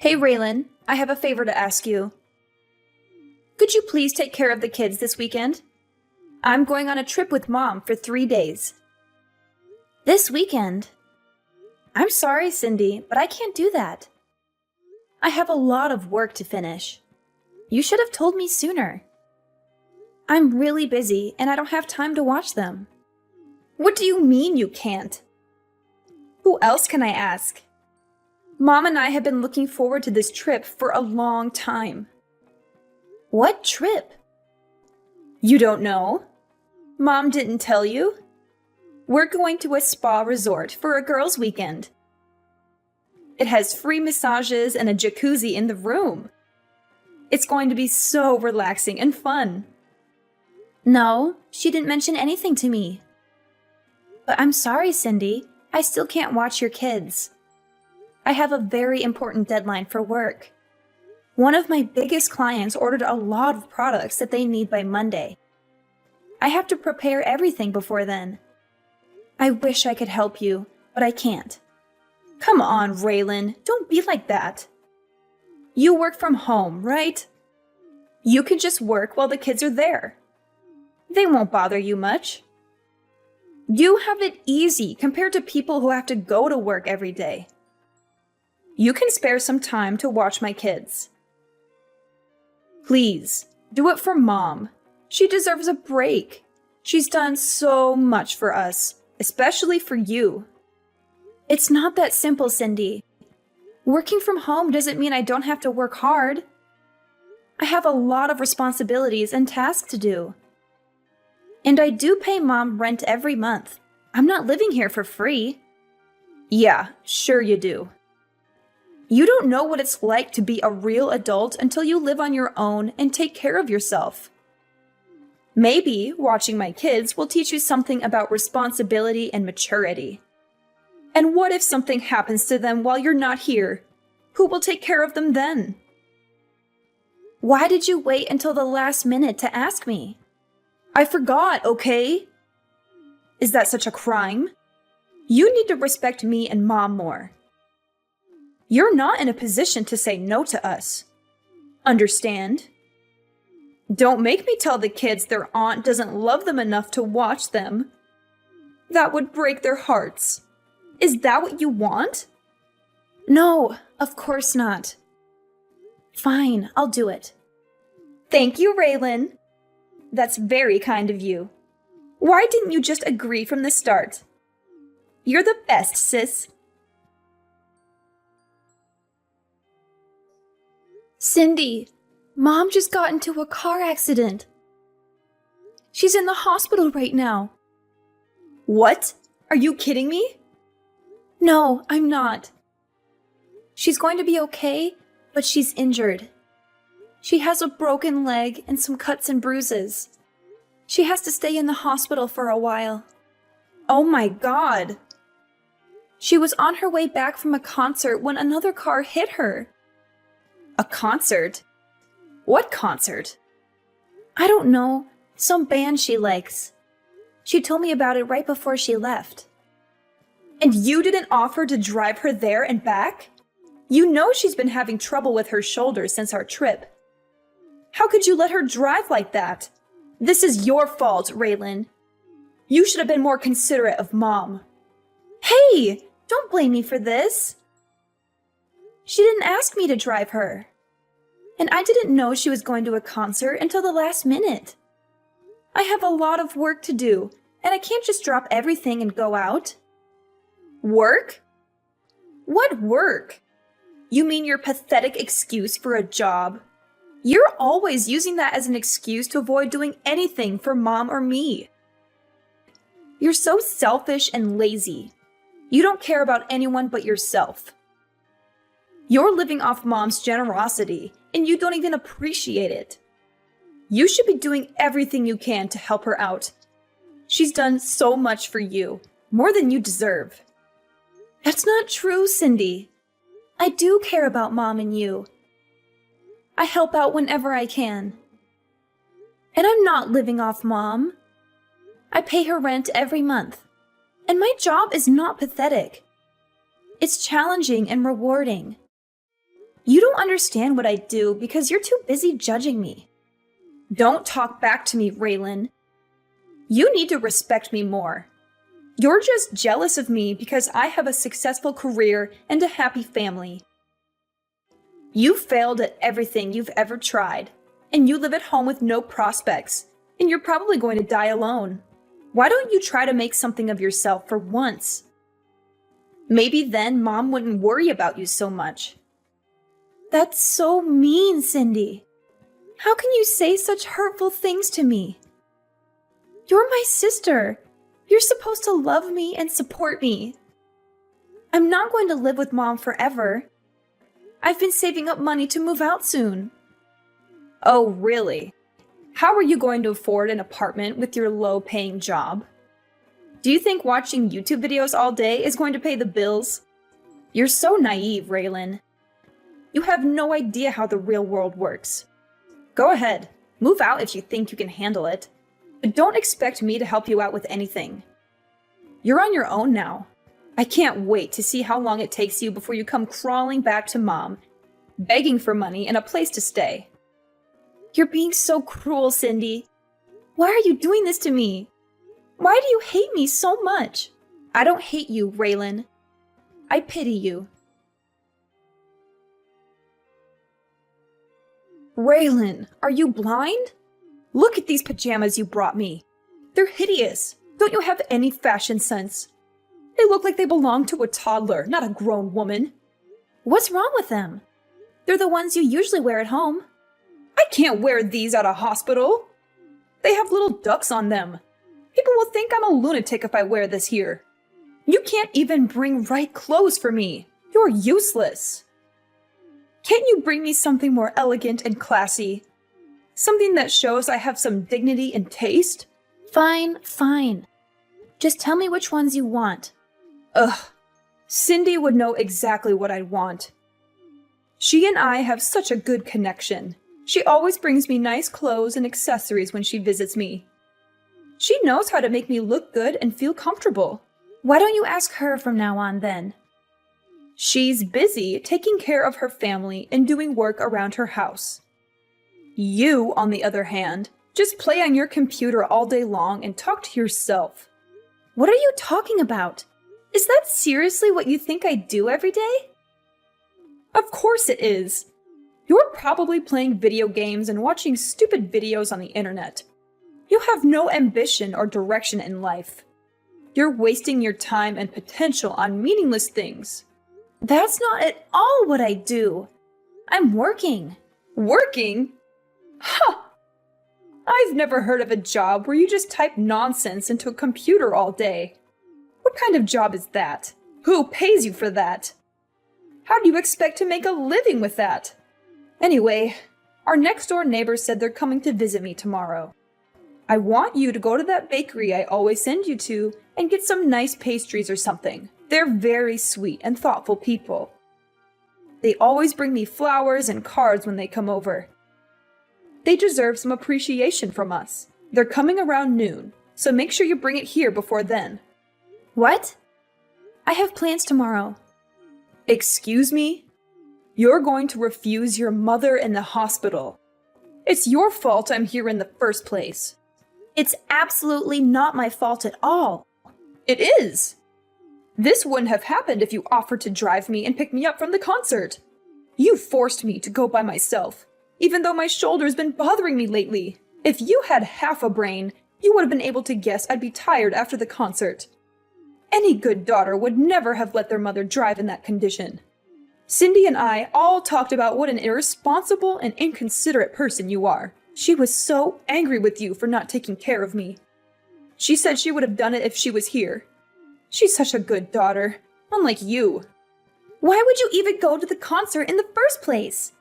Hey Raylan, I have a favor to ask you. Could you please take care of the kids this weekend? I'm going on a trip with Mom for 3 days. This weekend? I'm sorry, Cindy, but I can't do that. I have a lot of work to finish. You should have told me sooner. I'm really busy and I don't have time to watch them. What do you mean you can't? Who else can I ask? Mom and I have been looking forward to this trip for a long time. What trip? You don't know? Mom didn't tell you? We're going to a spa resort for a girls' weekend. It has free massages and a jacuzzi in the room. It's going to be so relaxing and fun. No, she didn't mention anything to me. But I'm sorry, Cindy. I still can't watch your kids. I have a very important deadline for work. One of my biggest clients ordered a lot of products that they need by Monday. I have to prepare everything before then. I wish I could help you, but I can't. Come on, Raylan, don't be like that. You work from home, right? You can just work while the kids are there. They won't bother you much. You have it easy compared to people who have to go to work every day. You can spare some time to watch my kids. Please, do it for Mom. She deserves a break. She's done so much for us, especially for you. It's not that simple, Cindy. Working from home doesn't mean I don't have to work hard. I have a lot of responsibilities and tasks to do. And I do pay Mom rent every month. I'm not living here for free. Yeah, sure you do. You don't know what it's like to be a real adult until you live on your own and take care of yourself. Maybe watching my kids will teach you something about responsibility and maturity. And what if something happens to them while you're not here? Who will take care of them then? Why did you wait until the last minute to ask me? I forgot, okay? Is that such a crime? You need to respect me and Mom more. You're not in a position to say no to us. Understand? Don't make me tell the kids their aunt doesn't love them enough to watch them. That would break their hearts. Is that what you want? No, of course not. Fine, I'll do it. Thank you, Raylan. That's very kind of you. Why didn't you just agree from the start? You're the best, sis. Cindy, Mom just got into a car accident. She's in the hospital right now. What? Are you kidding me? No, I'm not. She's going to be okay, but she's injured. She has a broken leg and some cuts and bruises. She has to stay in the hospital for a while. Oh my God! She was on her way back from a concert when another car hit her. A concert? What concert? I don't know. Some band she likes. She told me about it right before she left. And you didn't offer to drive her there and back? You know she's been having trouble with her shoulder since our trip. How could you let her drive like that? This is your fault, Raylan. You should have been more considerate of Mom. Hey, don't blame me for this. She didn't ask me to drive her. And I didn't know she was going to a concert until the last minute. I have a lot of work to do, and I can't just drop everything and go out. Work? What work? You mean your pathetic excuse for a job? You're always using that as an excuse to avoid doing anything for Mom or me. You're so selfish and lazy. You don't care about anyone but yourself. You're living off Mom's generosity, and you don't even appreciate it. You should be doing everything you can to help her out. She's done so much for you, more than you deserve. That's not true, Cindy. I do care about Mom and you. I help out whenever I can. And I'm not living off Mom. I pay her rent every month. And my job is not pathetic. It's challenging and rewarding. You don't understand what I do because you're too busy judging me. Don't talk back to me, Raylan. You need to respect me more. You're just jealous of me because I have a successful career and a happy family. You failed at everything you've ever tried, and you live at home with no prospects, and you're probably going to die alone. Why don't you try to make something of yourself for once? Maybe then Mom wouldn't worry about you so much. That's so mean, Cindy. How can you say such hurtful things to me? You're my sister. You're supposed to love me and support me. I'm not going to live with Mom forever. I've been saving up money to move out soon. Oh, really? How are you going to afford an apartment with your low-paying job? Do you think watching YouTube videos all day is going to pay the bills? You're so naive, Raylan. You have no idea how the real world works. Go ahead, move out if you think you can handle it, but don't expect me to help you out with anything. You're on your own now. I can't wait to see how long it takes you before you come crawling back to Mom, begging for money and a place to stay. You're being so cruel, Cindy. Why are you doing this to me? Why do you hate me so much? I don't hate you, Raylan. I pity you. Raylan, are you blind? Look at these pajamas you brought me. They're hideous. Don't you have any fashion sense? They look like they belong to a toddler, not a grown woman. What's wrong with them? They're the ones you usually wear at home. I can't wear these at a hospital. They have little ducks on them. People will think I'm a lunatic if I wear this here. You can't even bring right clothes for me. You're useless. Can't you bring me something more elegant and classy? Something that shows I have some dignity and taste? Fine, fine. Just tell me which ones you want. Ugh. Cindy would know exactly what I'd want. She and I have such a good connection. She always brings me nice clothes and accessories when she visits me. She knows how to make me look good and feel comfortable. Why don't you ask her from now on then? She's busy taking care of her family and doing work around her house. You, on the other hand, just play on your computer all day long and talk to yourself. What are you talking about? Is that seriously what you think I do every day? Of course it is. You're probably playing video games and watching stupid videos on the internet. You have no ambition or direction in life. You're wasting your time and potential on meaningless things. That's not at all what I do. I'm working. Working? Huh! I've never heard of a job where you just type nonsense into a computer all day. What kind of job is that? Who pays you for that? How do you expect to make a living with that? Anyway, our next-door neighbors said they're coming to visit me tomorrow. I want you to go to that bakery I always send you to and get some nice pastries or something. They're very sweet and thoughtful people. They always bring me flowers and cards when they come over. They deserve some appreciation from us. They're coming around noon, so make sure you bring it here before then. What? I have plans tomorrow. Excuse me? You're going to refuse your mother in the hospital. It's your fault I'm here in the first place. It's absolutely not my fault at all. It is. This wouldn't have happened if you offered to drive me and pick me up from the concert. You forced me to go by myself, even though my shoulder's been bothering me lately. If you had half a brain, you would have been able to guess I'd be tired after the concert. Any good daughter would never have let their mother drive in that condition. Cindy and I all talked about what an irresponsible and inconsiderate person you are. She was so angry with you for not taking care of me. She said she would have done it if she was here. She's such a good daughter, unlike you. Why would you even go to the concert in the first place?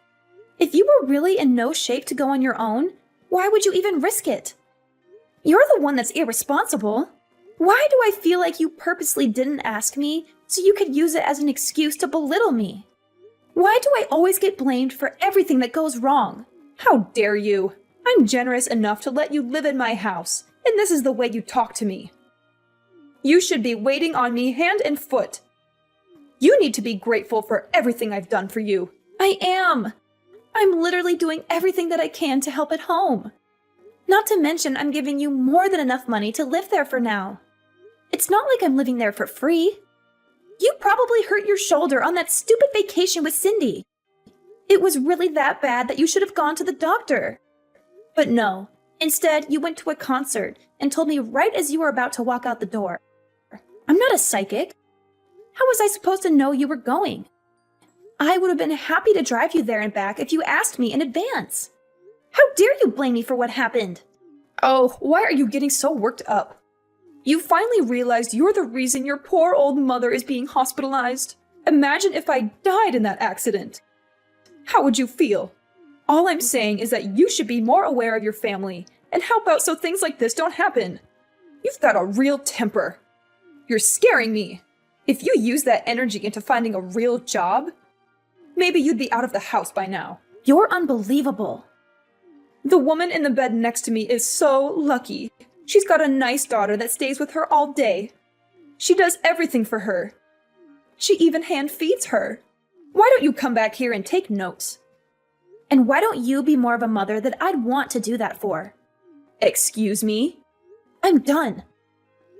If you were really in no shape to go on your own, why would you even risk it? You're the one that's irresponsible. Why do I feel like you purposely didn't ask me so you could use it as an excuse to belittle me? Why do I always get blamed for everything that goes wrong? How dare you? I'm generous enough to let you live in my house, and this is the way you talk to me. You should be waiting on me hand and foot. You need to be grateful for everything I've done for you. I am. I'm literally doing everything that I can to help at home. Not to mention, I'm giving you more than enough money to live there for now. It's not like I'm living there for free. You probably hurt your shoulder on that stupid vacation with Cindy. It was really that bad that you should have gone to the doctor. But no, instead you went to a concert and told me right as you were about to walk out the door. I'm not a psychic. How was I supposed to know you were going? I would have been happy to drive you there and back if you asked me in advance. How dare you blame me for what happened? Oh, why are you getting so worked up? You finally realized you're the reason your poor old mother is being hospitalized. Imagine if I died in that accident. How would you feel? All I'm saying is that you should be more aware of your family and help out so things like this don't happen. You've got a real temper. You're scaring me. If you use that energy into finding a real job, maybe you'd be out of the house by now. You're unbelievable. The woman in the bed next to me is so lucky. She's got a nice daughter that stays with her all day. She does everything for her. She even hand feeds her. Why don't you come back here and take notes? And why don't you be more of a mother that I'd want to do that for? Excuse me? I'm done.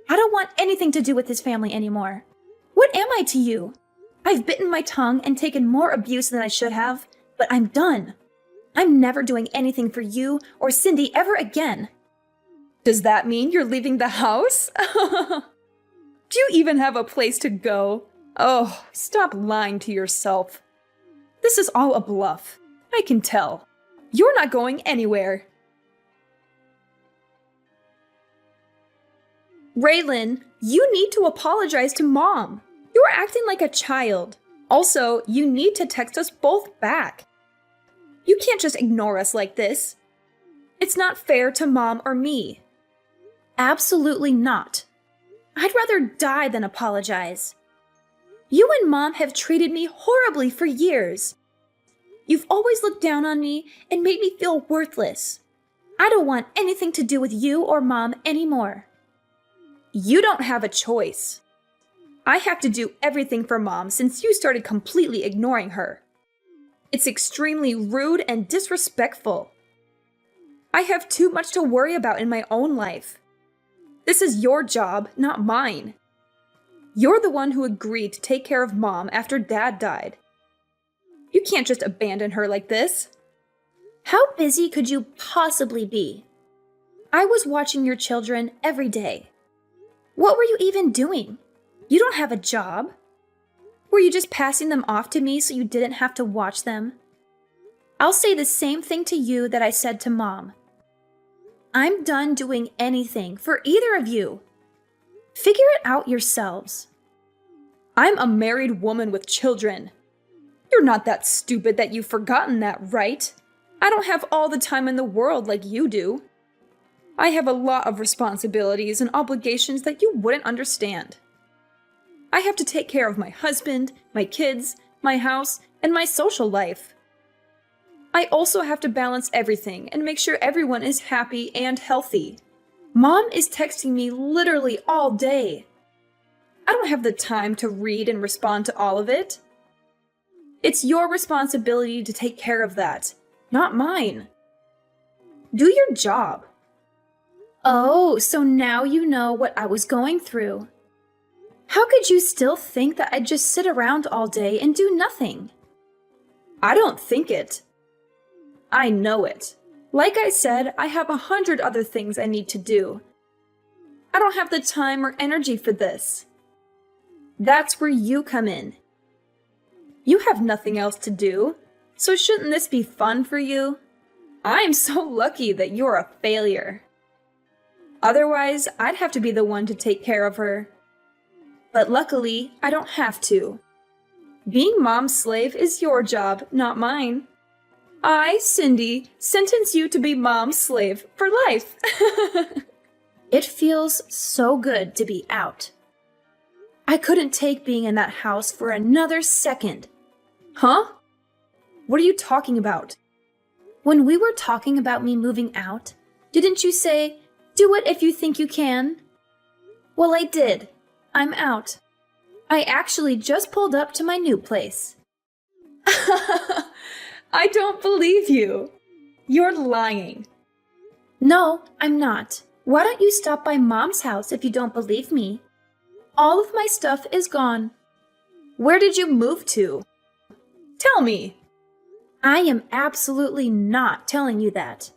I don't want anything to do with this family anymore. What am I to you? I've bitten my tongue and taken more abuse than I should have, but I'm done. I'm never doing anything for you or Cindy ever again. Does that mean you're leaving the house? Do you even have a place to go? Oh, stop lying to yourself. This is all a bluff. I can tell. You're not going anywhere. Raylan, you need to apologize to Mom. You're acting like a child. Also, you need to text us both back. You can't just ignore us like this. It's not fair to Mom or me. Absolutely not. I'd rather die than apologize. You and Mom have treated me horribly for years. You've always looked down on me and made me feel worthless. I don't want anything to do with you or Mom anymore. You don't have a choice. I have to do everything for Mom since you started completely ignoring her. It's extremely rude and disrespectful. I have too much to worry about in my own life. This is your job, not mine. You're the one who agreed to take care of Mom after Dad died. You can't just abandon her like this. How busy could you possibly be? I was watching your children every day. What were you even doing? You don't have a job. Were you just passing them off to me so you didn't have to watch them? I'll say the same thing to you that I said to Mom. I'm done doing anything for either of you. Figure it out yourselves. I'm a married woman with children. You're not that stupid that you've forgotten that, right? I don't have all the time in the world like you do. I have a lot of responsibilities and obligations that you wouldn't understand. I have to take care of my husband, my kids, my house, and my social life. I also have to balance everything and make sure everyone is happy and healthy. Mom is texting me literally all day. I don't have the time to read and respond to all of it. It's your responsibility to take care of that, not mine. Do your job. Oh, so now you know what I was going through. How could you still think that I'd just sit around all day and do nothing? I don't think it. I know it. Like I said, I have 100 other things I need to do. I don't have the time or energy for this. That's where you come in. You have nothing else to do, so shouldn't this be fun for you? I'm so lucky that you're a failure. Otherwise, I'd have to be the one to take care of her. But luckily, I don't have to. Being Mom's slave is your job, not mine. I, Cindy, sentence you to be Mom's slave for life. It feels so good to be out. I couldn't take being in that house for another second. Huh? What are you talking about? When we were talking about me moving out, didn't you say, do it if you think you can? Well, I did. I'm out. I actually just pulled up to my new place. I don't believe you. You're lying. No, I'm not. Why don't you stop by Mom's house if you don't believe me? All of my stuff is gone. Where did you move to? Tell me. I am absolutely not telling you that.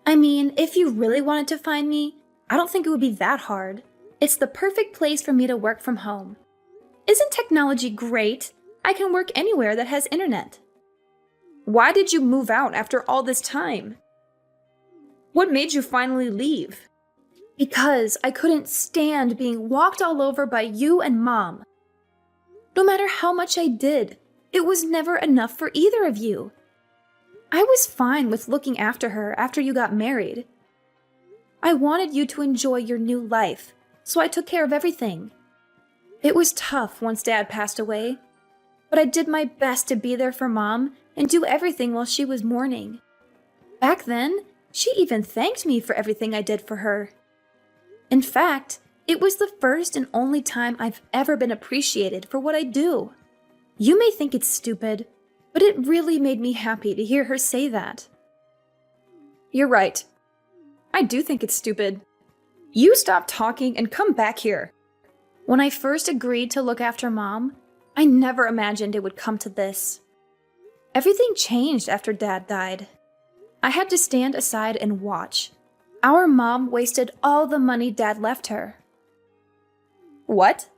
I mean, if you really wanted to find me, I don't think it would be that hard. It's the perfect place for me to work from home. Isn't technology great? I can work anywhere that has internet. Why did you move out after all this time? What made you finally leave? Because I couldn't stand being walked all over by you and Mom. No matter how much I did, it was never enough for either of you. I was fine with looking after her after you got married. I wanted you to enjoy your new life, so I took care of everything. It was tough once Dad passed away, but I did my best to be there for Mom and do everything while she was mourning. Back then, she even thanked me for everything I did for her. In fact, it was the first and only time I've ever been appreciated for what I do. You may think it's stupid, but it really made me happy to hear her say that. You're right. I do think it's stupid. You stop talking and come back here. When I first agreed to look after Mom, I never imagined it would come to this. Everything changed after Dad died. I had to stand aside and watch. Our mom wasted all the money Dad left her. What?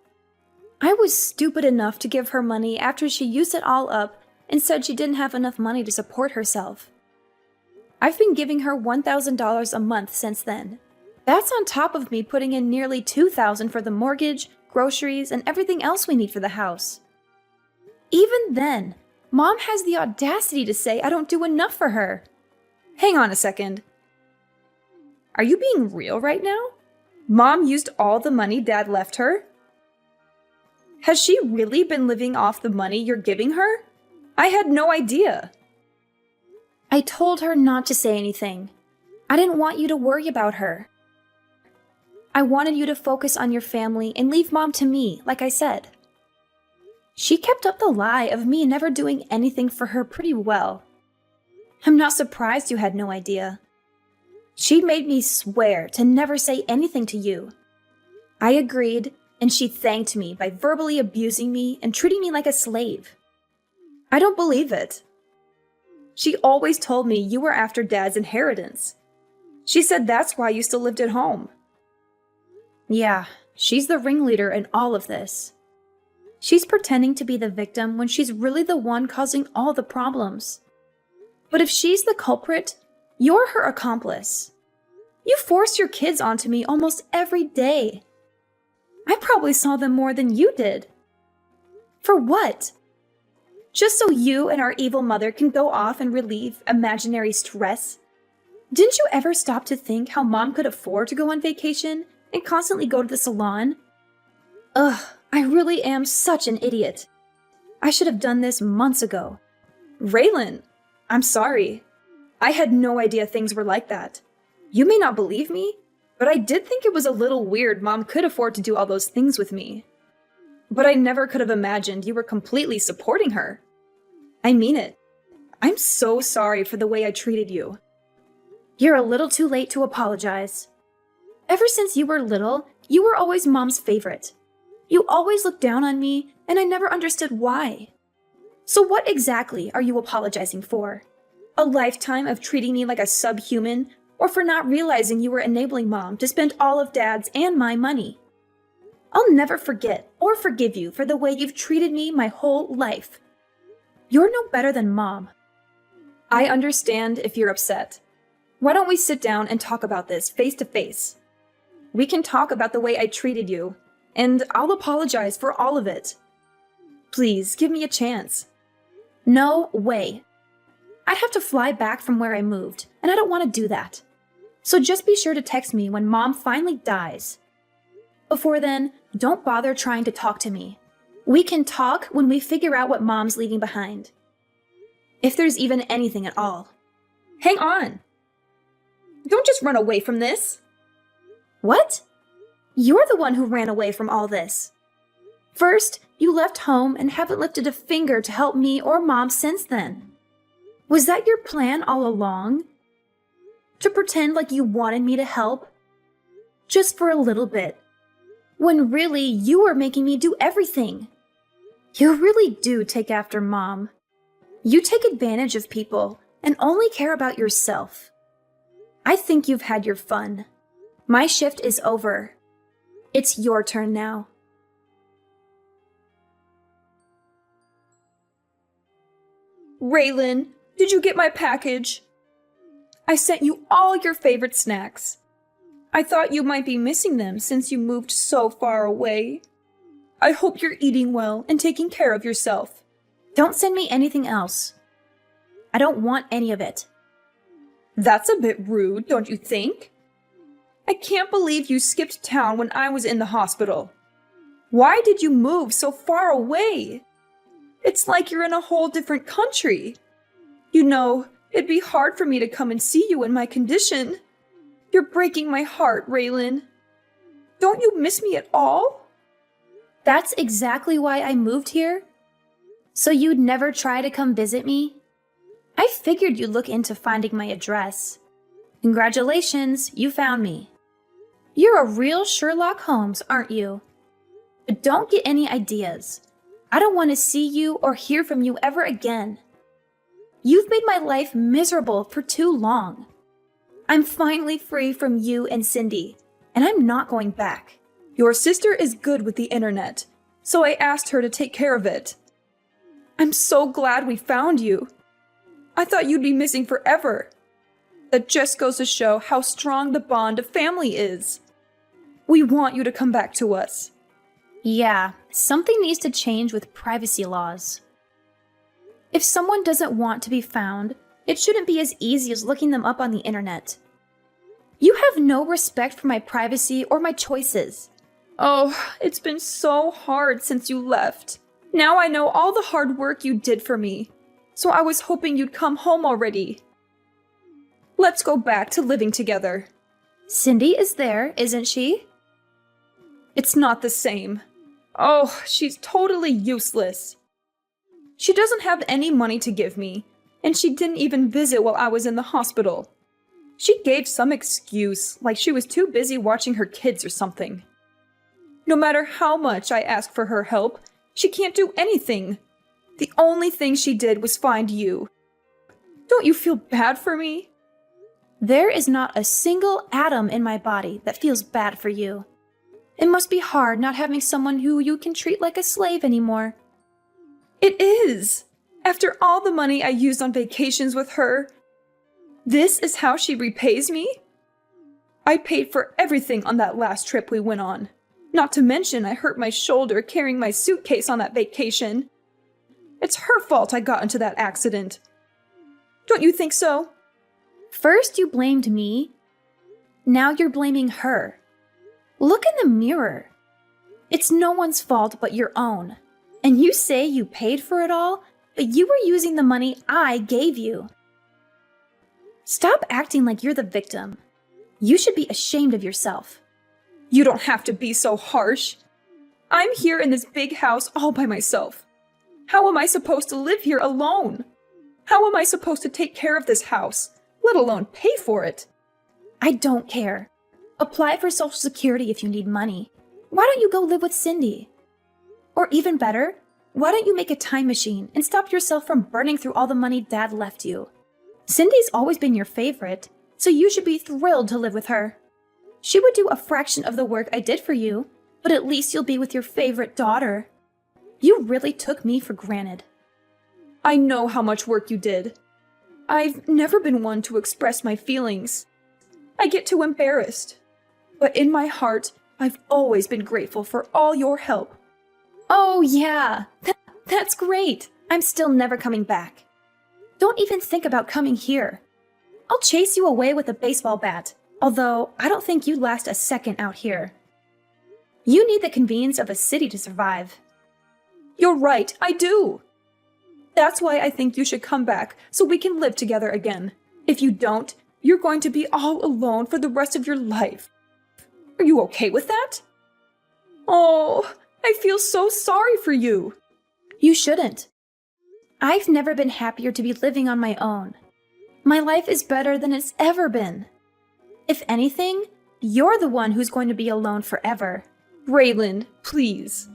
I was stupid enough to give her money after she used it all up and said she didn't have enough money to support herself. I've been giving her $1,000 a month since then. That's on top of me putting in nearly $2,000 for the mortgage, groceries, and everything else we need for the house. Even then, Mom has the audacity to say I don't do enough for her. Hang on a second. Are you being real right now? Mom used all the money Dad left her? Has she really been living off the money you're giving her? I had no idea. I told her not to say anything. I didn't want you to worry about her. I wanted you to focus on your family and leave Mom to me, like I said. She kept up the lie of me never doing anything for her pretty well. I'm not surprised you had no idea. She made me swear to never say anything to you. I agreed, and she thanked me by verbally abusing me and treating me like a slave. I don't believe it. She always told me you were after Dad's inheritance. She said that's why you still lived at home. Yeah, she's the ringleader in all of this. She's pretending to be the victim when she's really the one causing all the problems. But if she's the culprit, you're her accomplice. You forced your kids onto me almost every day. I probably saw them more than you did. For what? Just so you and our evil mother can go off and relieve imaginary stress? Didn't you ever stop to think how Mom could afford to go on vacation and constantly go to the salon? Ugh, I really am such an idiot. I should have done this months ago. Raylan, I'm sorry. I had no idea things were like that. You may not believe me, but I did think it was a little weird Mom could afford to do all those things with me. But I never could have imagined you were completely supporting her. I mean it. I'm so sorry for the way I treated you. You're a little too late to apologize. Ever since you were little, you were always Mom's favorite. You always looked down on me, and I never understood why. So what exactly are you apologizing for? A lifetime of treating me like a subhuman, or for not realizing you were enabling Mom to spend all of Dad's and my money? I'll never forget or forgive you for the way you've treated me my whole life. You're no better than Mom. I understand if you're upset. Why don't we sit down and talk about this face to face? We can talk about the way I treated you, and I'll apologize for all of it. Please, give me a chance. No way. I'd have to fly back from where I moved, and I don't want to do that. So just be sure to text me when Mom finally dies. Before then, don't bother trying to talk to me. We can talk when we figure out what Mom's leaving behind. If there's even anything at all. Hang on! Don't just run away from this! What? You're the one who ran away from all this. First, you left home and haven't lifted a finger to help me or Mom since then. Was that your plan all along? To pretend like you wanted me to help? Just for a little bit. When really, you were making me do everything. You really do take after Mom. You take advantage of people and only care about yourself. I think you've had your fun. My shift is over. It's your turn now. Raylan, did you get my package? I sent you all your favorite snacks. I thought you might be missing them since you moved so far away. I hope you're eating well and taking care of yourself. Don't send me anything else. I don't want any of it. That's a bit rude, don't you think? I can't believe you skipped town when I was in the hospital. Why did you move so far away? It's like you're in a whole different country. You know, it'd be hard for me to come and see you in my condition. You're breaking my heart, Raylan. Don't you miss me at all? That's exactly why I moved here. So you'd never try to come visit me? I figured you'd look into finding my address. Congratulations, you found me. You're a real Sherlock Holmes, aren't you? But don't get any ideas. I don't want to see you or hear from you ever again. You've made my life miserable for too long. I'm finally free from you and Cindy, and I'm not going back. Your sister is good with the internet, so I asked her to take care of it. I'm so glad we found you. I thought you'd be missing forever. That just goes to show how strong the bond of family is. We want you to come back to us. Yeah, something needs to change with privacy laws. If someone doesn't want to be found, it shouldn't be as easy as looking them up on the internet. You have no respect for my privacy or my choices. Oh, it's been so hard since you left. Now I know all the hard work you did for me, so I was hoping you'd come home already. Let's go back to living together. Cindy is there, isn't she? It's not the same. Oh, she's totally useless. She doesn't have any money to give me, and she didn't even visit while I was in the hospital. She gave some excuse, like she was too busy watching her kids or something. No matter how much I ask for her help, she can't do anything. The only thing she did was find you. Don't you feel bad for me? There is not a single atom in my body that feels bad for you. It must be hard not having someone who you can treat like a slave anymore. It is. After all the money I used on vacations with her, this is how she repays me? I paid for everything on that last trip we went on. Not to mention I hurt my shoulder carrying my suitcase on that vacation. It's her fault I got into that accident. Don't you think so? First you blamed me. Now you're blaming her. Look in the mirror. It's no one's fault but your own. And you say you paid for it all, but you were using the money I gave you. Stop acting like you're the victim. You should be ashamed of yourself. You don't have to be so harsh. I'm here in this big house all by myself. How am I supposed to live here alone? How am I supposed to take care of this house, let alone pay for it? I don't care. Apply for Social Security if you need money. Why don't you go live with Cindy? Or even better, why don't you make a time machine and stop yourself from burning through all the money Dad left you? Cindy's always been your favorite, so you should be thrilled to live with her. She would do a fraction of the work I did for you, but at least you'll be with your favorite daughter. You really took me for granted. I know how much work you did. I've never been one to express my feelings. I get too embarrassed. But in my heart, I've always been grateful for all your help. Oh yeah, that's great. I'm still never coming back. Don't even think about coming here. I'll chase you away with a baseball bat, although I don't think you'd last a second out here. You need the convenience of a city to survive. You're right, I do. That's why I think you should come back so we can live together again. If you don't, you're going to be all alone for the rest of your life. Are you okay with that? Oh, I feel so sorry for you. You shouldn't. I've never been happier to be living on my own. My life is better than it's ever been. If anything, you're the one who's going to be alone forever. Raylan, please.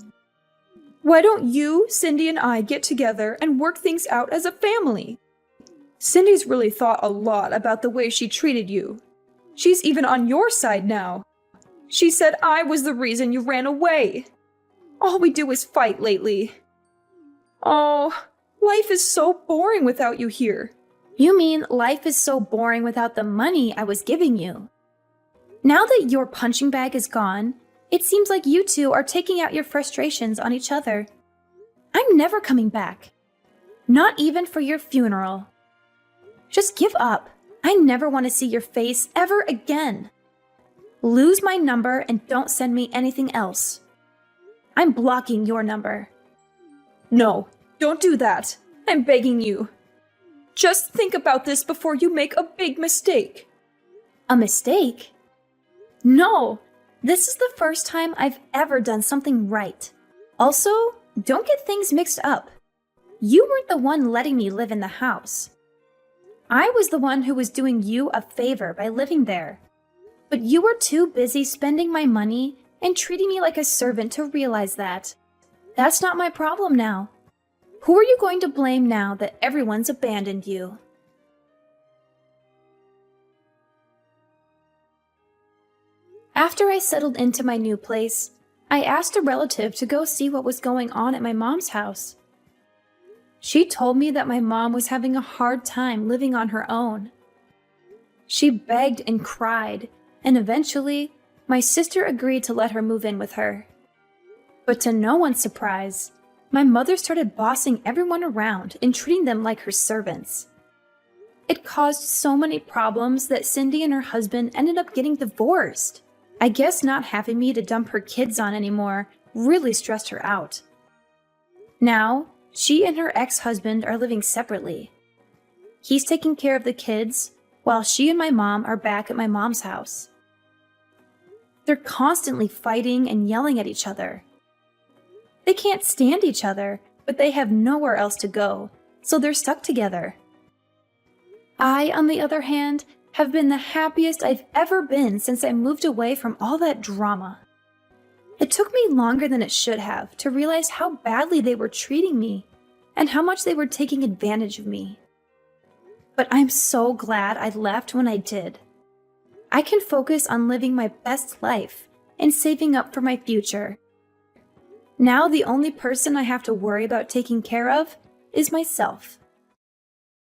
Why don't you, Cindy, and I get together and work things out as a family? Cindy's really thought a lot about the way she treated you. She's even on your side now. She said I was the reason you ran away. All we do is fight lately. Oh, life is so boring without you here. You mean life is so boring without the money I was giving you? Now that your punching bag is gone, it seems like you two are taking out your frustrations on each other. I'm never coming back. Not even for your funeral. Just give up. I never want to see your face ever again. Lose my number and don't send me anything else. I'm blocking your number. No, don't do that. I'm begging you. Just think about this before you make a big mistake. A mistake? No, this is the first time I've ever done something right. Also, don't get things mixed up. You weren't the one letting me live in the house. I was the one who was doing you a favor by living there. But you were too busy spending my money and treating me like a servant to realize that. That's not my problem now. Who are you going to blame now that everyone's abandoned you? After I settled into my new place, I asked a relative to go see what was going on at my mom's house. She told me that my mom was having a hard time living on her own. She begged and cried, and eventually, my sister agreed to let her move in with her. But to no one's surprise, my mother started bossing everyone around and treating them like her servants. It caused so many problems that Cindy and her husband ended up getting divorced. I guess not having me to dump her kids on anymore really stressed her out. Now, she and her ex-husband are living separately. He's taking care of the kids, while she and my mom are back at my mom's house. They're constantly fighting and yelling at each other. They can't stand each other, but they have nowhere else to go, so they're stuck together. I, on the other hand, have been the happiest I've ever been since I moved away from all that drama. It took me longer than it should have to realize how badly they were treating me and how much they were taking advantage of me. But I'm so glad I left when I did. I can focus on living my best life and saving up for my future. Now the only person I have to worry about taking care of is myself.